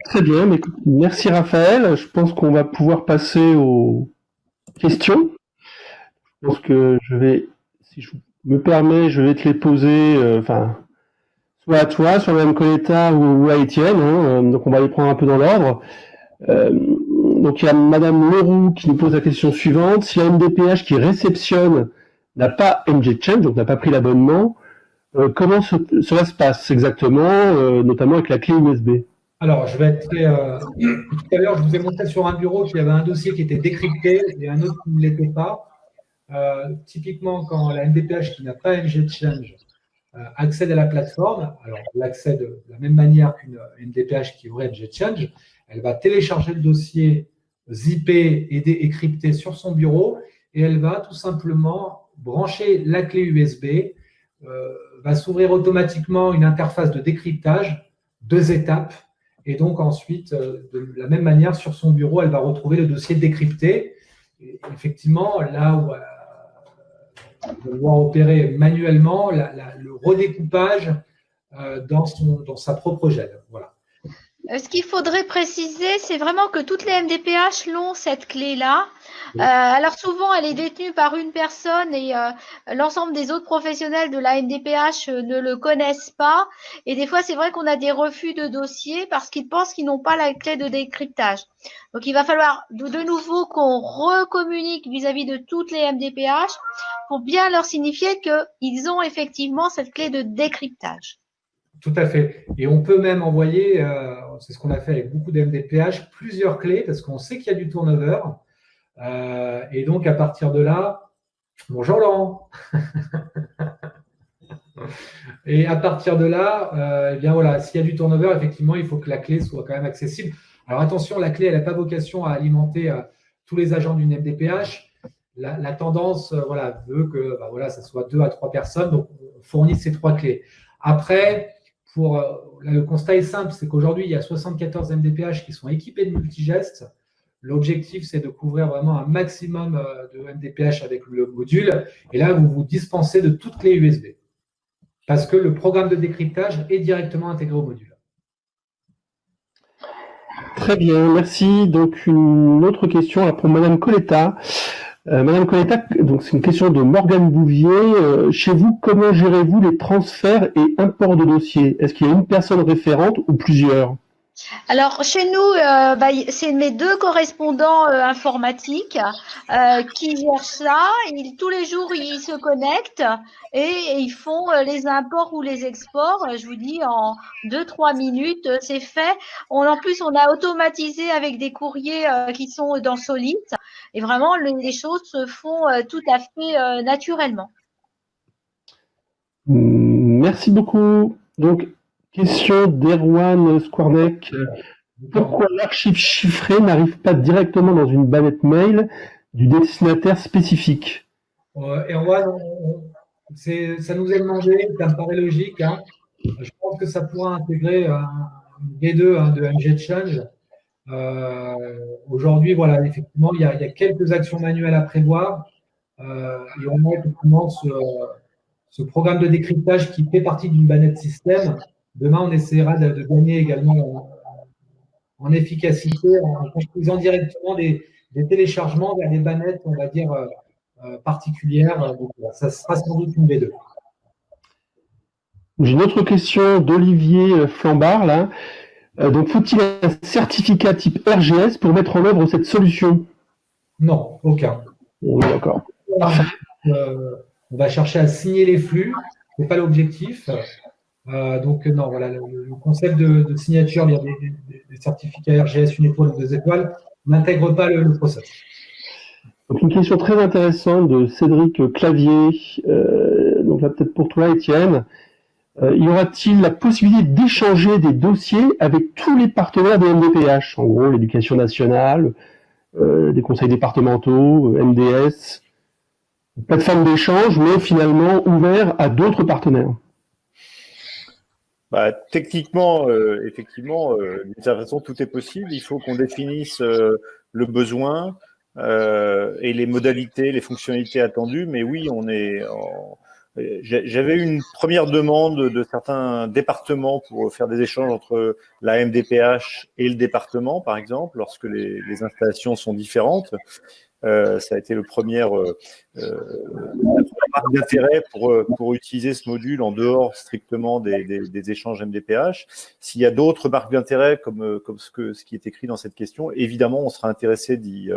[SPEAKER 1] Très bien, mais merci Raphaël. Je pense qu'on va pouvoir passer aux questions. Je pense que si je me permets, je vais te les poser, soit à toi, soit à Mme Coletta ou à Étienne. Donc on va les prendre un peu dans l'ordre. Donc il y a Madame Leroux qui nous pose la question suivante. Si la MDPH qui réceptionne n'a pas MJ Change, donc n'a pas pris l'abonnement, comment cela se passe exactement, notamment avec la clé USB?
[SPEAKER 4] Alors, je vais être très. Tout à l'heure, je vous ai montré sur un bureau qu'il y avait un dossier qui était décrypté et un autre qui ne l'était pas. Typiquement, quand la MDPH qui n'a pas MJ Change accède à la plateforme, alors elle accède de la même manière qu'une MDPH qui aurait MJ Change, elle va télécharger le dossier zippé et crypté sur son bureau et elle va tout simplement brancher la clé USB, va s'ouvrir automatiquement une interface de décryptage, 2 étapes, et donc ensuite, de la même manière, sur son bureau, elle va retrouver le dossier décrypté. Et effectivement, là où elle va devoir opérer manuellement le redécoupage dans sa propre GED. Voilà.
[SPEAKER 3] Ce qu'il faudrait préciser, c'est vraiment que toutes les MDPH l'ont, cette clé-là. Alors souvent, elle est détenue par une personne et l'ensemble des autres professionnels de la MDPH ne le connaissent pas. Et des fois, c'est vrai qu'on a des refus de dossiers parce qu'ils pensent qu'ils n'ont pas la clé de décryptage. Donc, il va falloir de nouveau qu'on recommunique vis-à-vis de toutes les MDPH pour bien leur signifier qu'ils ont effectivement cette clé de décryptage.
[SPEAKER 4] Tout à fait. Et on peut même envoyer, c'est ce qu'on a fait avec beaucoup de MDPH, plusieurs clés parce qu'on sait qu'il y a du turnover. Et donc, à partir de là, bonjour Laurent. Et à partir de là, eh bien voilà, s'il y a du turnover, effectivement, il faut que la clé soit quand même accessible. Alors attention, la clé, elle n'a pas vocation à alimenter tous les agents d'une MDPH. La tendance veut que ça soit 2 à 3 personnes, donc on fournit ces 3 clés. Après, le constat est simple, c'est qu'aujourd'hui, il y a 74 MDPH qui sont équipés de multigestes. L'objectif, c'est de couvrir vraiment un maximum de MDPH avec le module. Et là, vous vous dispensez de toute clé USB. Parce que le programme de décryptage est directement intégré au module.
[SPEAKER 1] Très bien, merci. Donc, une autre question pour Madame Coletta. Madame Coletta, donc c'est une question de Morgane Bouvier. Chez vous, comment gérez-vous les transferts et imports de dossiers? Est-ce qu'il y a une personne référente ou plusieurs?
[SPEAKER 3] Alors, chez nous, c'est mes 2 correspondants informatiques qui gèrent ça. Tous les jours, ils se connectent et ils font les imports ou les exports. Je vous dis, en 2-3 minutes, c'est fait. En plus, on a automatisé avec des courriers qui sont dans Solid. Et vraiment, les choses se font tout à fait naturellement.
[SPEAKER 1] Merci beaucoup. Donc, question d'Erwan Squarneck. Pourquoi l'archive chiffrée n'arrive pas directement dans une bannette mail du destinataire spécifique?
[SPEAKER 4] Erwan, Ça nous est demandé, ça me paraît logique. Hein. Je pense que ça pourra intégrer un B2 de MG Change. Aujourd'hui, voilà, effectivement, il y a quelques actions manuelles à prévoir. Et on a effectivement ce programme de décryptage qui fait partie d'une bannette système. Demain, on essaiera de gagner également en efficacité en construisant directement des téléchargements vers des bannettes, on va dire, particulières. Donc, ça sera sans doute une B2.
[SPEAKER 1] J'ai une autre question d'Olivier Flambard, là. Donc, faut-il un certificat type RGS pour mettre en œuvre cette solution?
[SPEAKER 4] Non, aucun.
[SPEAKER 1] Oui, d'accord.
[SPEAKER 4] On va chercher à signer les flux, ce n'est pas l'objectif. Donc, non, voilà, le concept de signature via des certificats RGS, une étoile ou 2 étoiles, n'intègre pas le process.
[SPEAKER 1] Donc, une question très intéressante de Cédric Clavier. Donc là, peut-être pour toi, Étienne. Y aura-t-il la possibilité d'échanger des dossiers avec tous les partenaires des MDPH? En gros, l'éducation nationale, des conseils départementaux, MDS, plateforme d'échange, mais finalement ouvert à d'autres partenaires.
[SPEAKER 2] Techniquement, effectivement, d'une certaine façon, tout est possible. Il faut qu'on définisse le besoin et les modalités, les fonctionnalités attendues. Mais oui, j'avais une première demande de certains départements pour faire des échanges entre la MDPH et le département, par exemple, lorsque les installations sont différentes. Ça a été la première marque d'intérêt pour utiliser ce module en dehors strictement des échanges MDPH. S'il y a d'autres marques d'intérêt comme ce qui est écrit dans cette question, évidemment, on sera intéressé d'y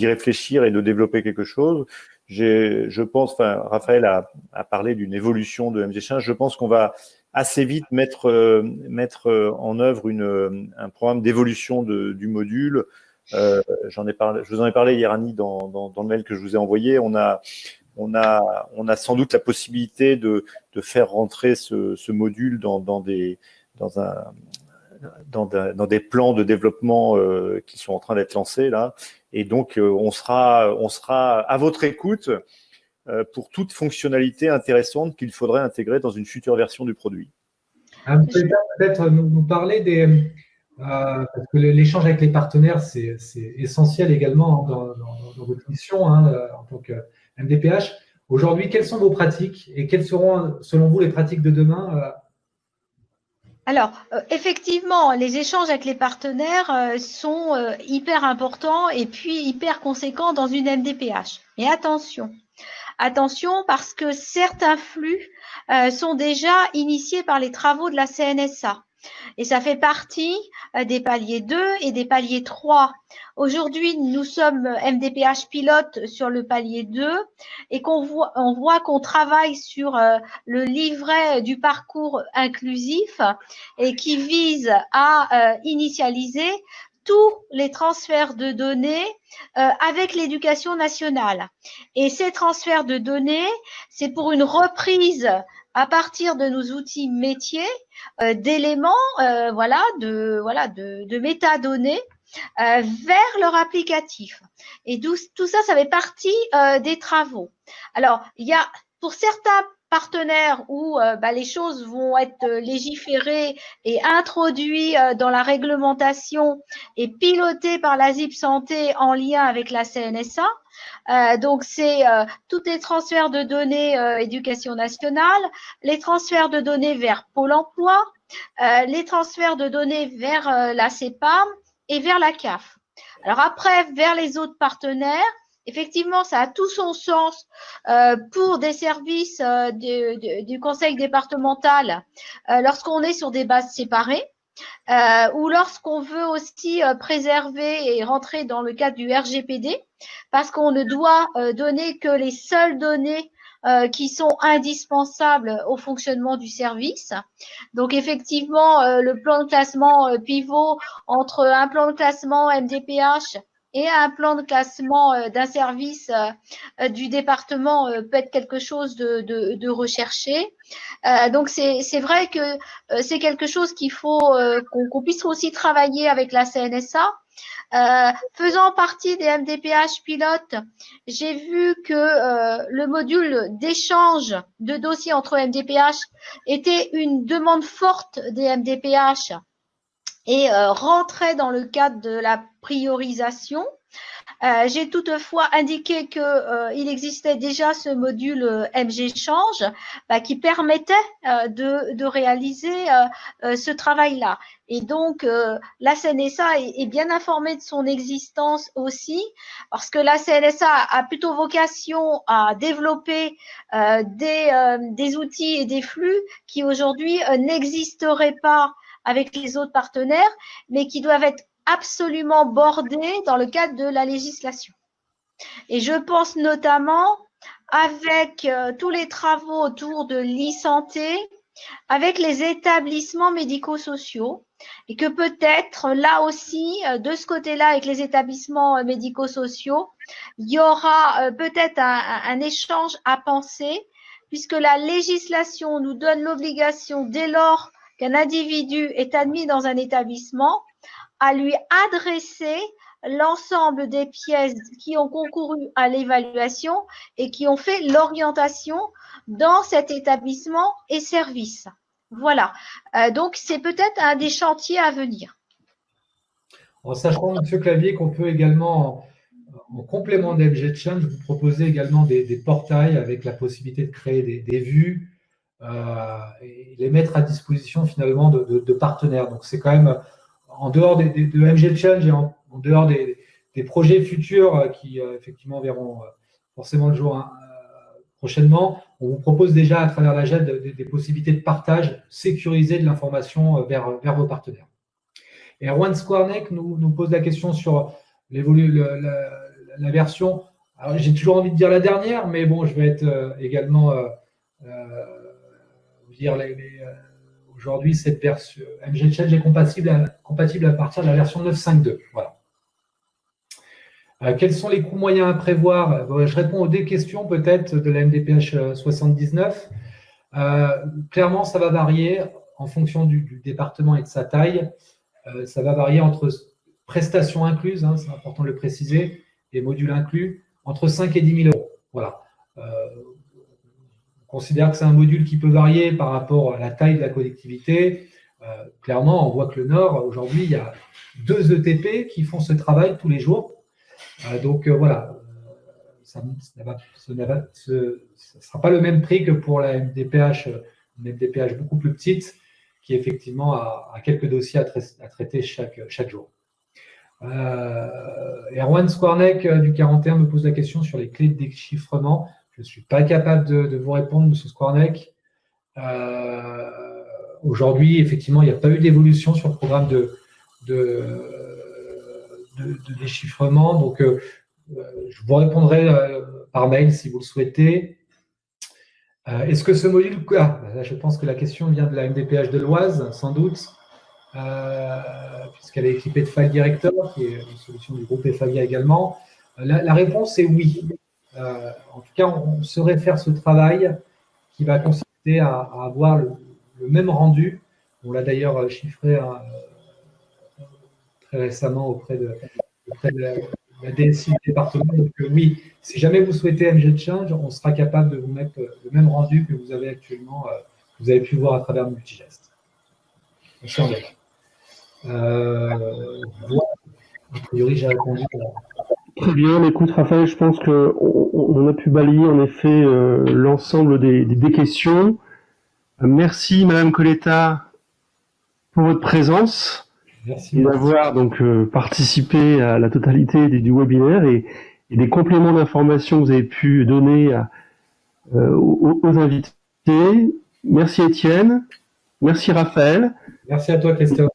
[SPEAKER 2] réfléchir et de développer quelque chose. Je pense, Raphaël a parlé d'une évolution de MG Change. Je pense qu'on va assez vite mettre en œuvre un programme d'évolution du module. Je vous en ai parlé hier, Annie, dans le mail que je vous ai envoyé. On a sans doute la possibilité de faire rentrer ce module dans des plans de développement qui sont en train d'être lancés là. Et donc, on sera à votre écoute pour toute fonctionnalité intéressante qu'il faudrait intégrer dans une future version du produit.
[SPEAKER 4] Peut-être nous parler parce que l'échange avec les partenaires, c'est essentiel également dans votre mission en tant que MDPH. Aujourd'hui, quelles sont vos pratiques et quelles seront, selon vous, les pratiques de demain?
[SPEAKER 3] Alors, effectivement, les échanges avec les partenaires sont hyper importants et puis hyper conséquents dans une MDPH. Mais attention parce que certains flux sont déjà initiés par les travaux de la CNSA. Et ça fait partie des paliers 2 et des paliers 3. Aujourd'hui, nous sommes MDPH pilote sur le palier 2 et on voit qu'on travaille sur le livret du parcours inclusif et qui vise à initialiser tous les transferts de données avec l'éducation nationale. Et ces transferts de données, c'est pour une reprise à partir de nos outils métiers d'éléments, de métadonnées vers leur applicatif. Et tout ça, ça fait partie des travaux. Alors, il y a pour certains partenaires où les choses vont être légiférées et introduites dans la réglementation et pilotées par la ZIP Santé en lien avec la CNSA. Donc, c'est tous les transferts de données éducation nationale, les transferts de données vers Pôle emploi, les transferts de données vers la CEPAM et vers la CAF. Alors après, vers les autres partenaires, effectivement, ça a tout son sens pour des services du conseil départemental lorsqu'on est sur des bases séparées. Ou lorsqu'on veut aussi préserver et rentrer dans le cadre du RGPD, parce qu'on ne doit donner que les seules données qui sont indispensables au fonctionnement du service. Donc effectivement, le plan de classement pivot entre un plan de classement MDPH et un plan de classement d'un service du département peut être quelque chose de recherché. Donc c'est vrai que c'est quelque chose qu'il faut qu'on puisse aussi travailler avec la CNSA. Faisant partie des MDPH pilotes, j'ai vu que le module d'échange de dossiers entre MDPH était une demande forte des MDPH et rentrait dans le cadre de la priorisation. J'ai toutefois indiqué qu'il existait déjà ce module MG Change qui permettait de réaliser ce travail-là. Et donc, la CNSA est bien informée de son existence aussi, parce que la CNSA a plutôt vocation à développer des outils et des flux qui aujourd'hui n'existeraient pas avec les autres partenaires, mais qui doivent être absolument bordés dans le cadre de la législation. Et je pense notamment avec tous les travaux autour de l'e-santé, avec les établissements médico-sociaux, et que peut-être là aussi, de ce côté-là, avec les établissements médico-sociaux, il y aura peut-être un échange à penser, puisque la législation nous donne l'obligation, dès lors qu'un individu est admis dans un établissement, à lui adresser l'ensemble des pièces qui ont concouru à l'évaluation et qui ont fait l'orientation dans cet établissement et service. Voilà. Donc, c'est peut-être un des chantiers à venir.
[SPEAKER 4] En sachant, M. Clavier, qu'on peut également, en complément d'MG Change, vous proposer également des portails avec la possibilité de créer des vues et les mettre à disposition finalement de partenaires. Donc, c'est quand même en dehors de MG Change et en dehors des projets futurs qui effectivement verront forcément le jour prochainement, on vous propose déjà à travers la GED des possibilités de partage sécurisé de l'information vers vos partenaires. Et Erwan Squarneck nous pose la question sur la version. Alors, j'ai toujours envie de dire la dernière, mais bon, je vais être également vous dire aujourd'hui, cette version MG Change est compatible à partir de la version 9.5.2. Voilà. Quels sont les coûts moyens à prévoir? Je réponds aux deux questions peut-être de la MDPH 79. Clairement, ça va varier en fonction du département et de sa taille. Ça va varier entre prestations incluses, hein, c'est important de le préciser, et modules inclus, entre 5 et 10 000 euros. Voilà. On considère que c'est un module qui peut varier par rapport à la taille de la collectivité. Clairement, on voit que le Nord, aujourd'hui, il y a 2 ETP qui font ce travail tous les jours. Donc voilà, ça ne sera pas le même prix que pour la MDPH, une MDPH beaucoup plus petite, qui effectivement a quelques dossiers à traiter chaque jour. Erwan Squarneck du 41 me pose la question sur les clés de déchiffrement. Je ne suis pas capable de vous répondre, M. Squarneck. Aujourd'hui, effectivement, il n'y a pas eu d'évolution sur le programme de déchiffrement. Donc, je vous répondrai par mail si vous le souhaitez. Est-ce que ce module... là, je pense que la question vient de la MDPH de l'Oise, sans doute, puisqu'elle est équipée de File Director, qui est une solution du groupe FAVIA également. La réponse est oui. En tout cas, on saurait faire ce travail qui va consister à avoir le même rendu. On l'a d'ailleurs chiffré très récemment auprès de la DSI du département. Donc oui, si jamais vous souhaitez MG Change, on sera capable de vous mettre le même rendu que vous avez actuellement, que vous avez pu voir à travers Multigest. Merci André. Voilà. A priori, j'ai répondu.
[SPEAKER 1] Très bien, écoute Raphaël, je pense qu'on a pu balayer en effet l'ensemble des questions. Merci Madame Coletta pour votre présence.
[SPEAKER 4] Merci.
[SPEAKER 1] D'avoir donc participé à la totalité du webinaire et des compléments d'information que vous avez pu donner aux invités. Merci Étienne, merci Raphaël.
[SPEAKER 4] Merci à toi Christophe.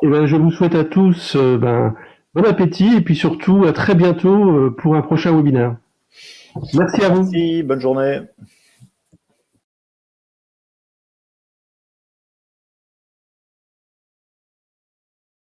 [SPEAKER 1] Et je vous souhaite à tous bon appétit et puis surtout à très bientôt pour un prochain webinaire. Merci à vous.
[SPEAKER 2] Merci, bonne journée.